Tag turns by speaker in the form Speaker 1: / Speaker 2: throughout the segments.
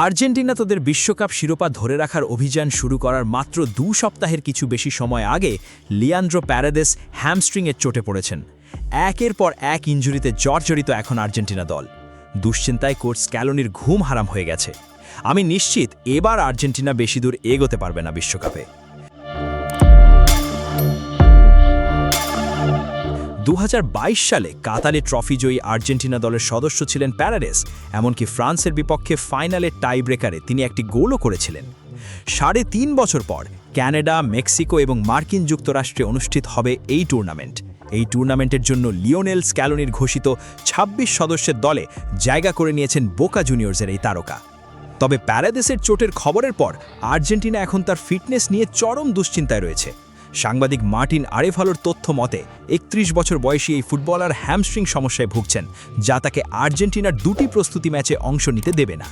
Speaker 1: Argentina তাদের বিশ্বকাপ শিরোপা ধরে রাখার অভিযান শুরু করার মাত্র 2 সপ্তাহের কিছু বেশি সময় আগে লিয়ান্দ্রো প্যারাদেস হ্যামস্ট্রিংয়ের চোটে পড়েছেন। একের পর এক ইনজুরিতে জর্জরিত এখন আর্জেন্টিনা দল। দুশ্চিন্তায় কোচ স্ক্যালোনির ঘুম হারাম হয়ে গেছে। আমি নিশ্চিত এবার আর্জেন্টিনা বেশি দূর এগোতে পারবে না বিশ্বকাপে। 2022 সালে কাতারে ট্রফি জয়ী আর্জেন্টিনা দলের সদস্য ছিলেন প্যারাডেস। এমনকি ফ্রান্সের বিপক্ষে ফাইনালে টাই ব্রেকারে তিনি একটি গোলও করেছিলেন। 3.5 বছর পর কানাডা, মেক্সিকো এবং মার্কিন যুক্তরাষ্ট্রে অনুষ্ঠিত হবে এই টুর্নামেন্ট। এই টুর্নামেন্টের জন্য লিওনেল স্ক্যালোনির ঘোষিত 26 সদস্যের দলে জায়গা করে নিয়েছেন বোকা জুনিয়র্সের এই তারকা। তবে প্যারাডেসের চোটের খবরের পর আর্জেন্টিনা এখন তার ফিটনেস নিয়ে চরম দুশ্চিন্তায় রয়েছে। সাংবাদিক মার্টিন আরেভালোর তথ্য মতে 31 বছর বয়সী এই ফুটবলার হ্যামস্ট্রিং সমস্যায় ভুগছেন, যা তাকে আর্জেন্টিনার 2টি প্রস্তুতি ম্যাচে অংশ নিতে দেবে না।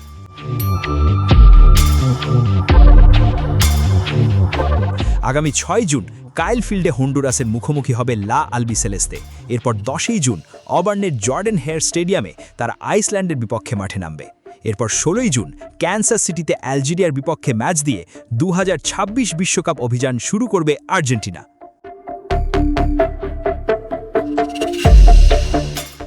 Speaker 1: আগামী 6 জুন কাইল ফিল্ডে হন্ডুরাসের মুখোমুখি হবে লা আলবিসেলেস্তে। এরপর 10 জুন অবার্নের জর্ডেন হেয়ার স্টেডিয়ামে তারা আইসল্যান্ডের বিপক্ষে মাঠে নামবে। এরপর 16 জুন ক্যানসাস সিটিতে আলজেরিয়ার বিপক্ষে ম্যাচ দিয়ে 2026 বিশ্বকাপ অভিযান শুরু করবে আর্জেন্টিনা।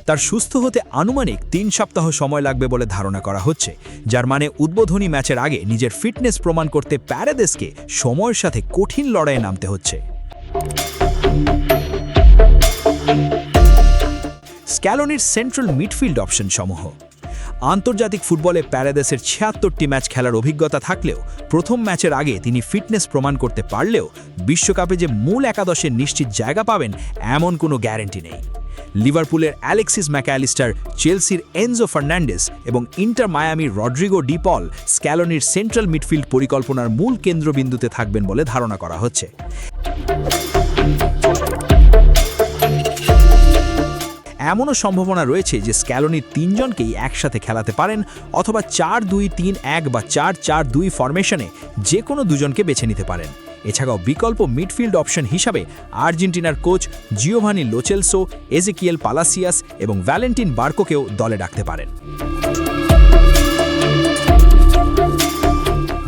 Speaker 1: তার সুস্থ হতে আনুমানিক 3 সপ্তাহ সময় লাগবে বলে ধারণা করা হচ্ছে, যার মানে উদ্বোধনী ম্যাচের আগে নিজের ফিটনেস প্রমাণ করতে প্যারাদেসকে সময়ের সাথে কঠিন লড়াইয়ে নামতে হচ্ছে। স্ক্যালোনির সেন্ট্রাল মিডফিল্ড অপশন সমূহ। আন্তর্জাতিক ফুটবলে প্যারাদেসের 76টি ম্যাচ খেলার অভিজ্ঞতা থাকলেও প্রথম ম্যাচের আগে তিনি ফিটনেস প্রমাণ করতে পারলেও বিশ্বকাপে যে মূল একাদশের নিশ্চিত জায়গা পাবেন এমন কোনো গ্যারান্টি নেই। লিভারপুলের অ্যালেক্সিস ম্যাকঅ্যালিস্টার, চেলসির এনজো ফার্নান্ডেস এবং ইন্টার মায়ামির রড্রিগো ডি পল স্ক্যালোনির সেন্ট্রাল মিডফিল্ড পরিকল্পনার মূল কেন্দ্রবিন্দুতে থাকবেন বলে ধারণা করা হচ্ছে। এমনও সম্ভাবনা রয়েছে যে স্ক্যালোনি 3 জনকেই একসাথে খেলাতে পারেন, অথবা 4-2-3-1 বা 4-4-2 ফরমেশনে যে কোনো দুজনকে বেছে নিতে পারেন। এছাড়াও বিকল্প মিডফিল্ড অপশন হিসাবে আর্জেন্টিনার coach Giovani Lo Celso, Ezequiel Palacios এবং ভ্যালেন্টিন বার্কোকেও দলে রাখতে পারেন।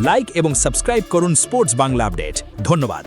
Speaker 1: লাইক এবং সাবস্ক্রাইব করুন স্পোর্টস বাংলা আপডেট। ধন্যবাদ।